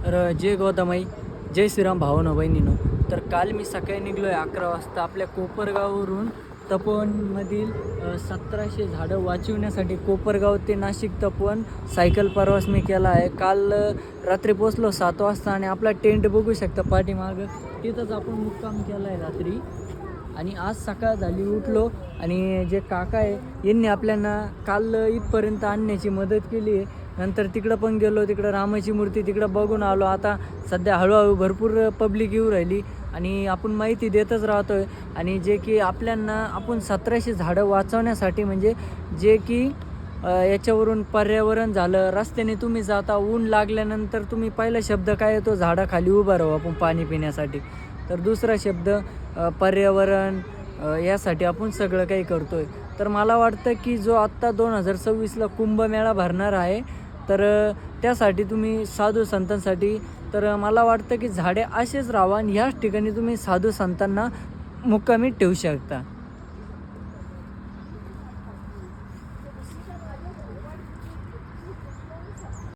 जय गोदामाई, जय श्रीराम भावानो बहिणीनो. तर काल मी सकाळी निघलो आहे 11 वाजता आपल्या कोपरगाववरून तपोवनमधील 1700 झाडं वाचवण्यासाठी कोपरगाव ते नाशिक तपोवन सायकल प्रवास मी केला आहे. काल रात्री पोचलो 7 वाजता आणि आपला टेंट बघू शकता पाठीमागं, तिथंच आपण मुक्काम केला आहे रात्री. आणि आज सकाळ झाली उठलो आणि जे काका आहे यांनी आपल्याला काल इथपर्यंत आणण्याची मदत केली आहे. नंतर तिकडं पण गेलो, तिकडं रामाची मूर्ती तिकडं बघून आलो. आता सध्या हळूहळू भरपूर पब्लिक येऊ राहिली आणि आपण माहिती देतच राहतो आहे. आणि जे की आपल्याला आपण 1700 झाडं वाचवण्यासाठी म्हणजे जे की याच्यावरून पर्यावरण झालं, रस्त्याने तुम्ही जाता ऊन लागल्यानंतर तुम्ही पहिला शब्द काय येतो, झाडाखाली उभा राहू आपण पाणी पिण्यासाठी. तर दुसरा शब्द पर्यावरण, यासाठी आपण सगळं काही करतो आहे. तर मला वाटतं की जो आत्ता 2026ला कुंभमेळा भरणार आहे, तर त्यासाठी तुम्ही साधू संतांसाठी, तर मला वाटतं की झाडे असेच राहावं आणि ह्याच ठिकाणी तुम्ही साधू संतांना मुक्कामी ठेवू शकता.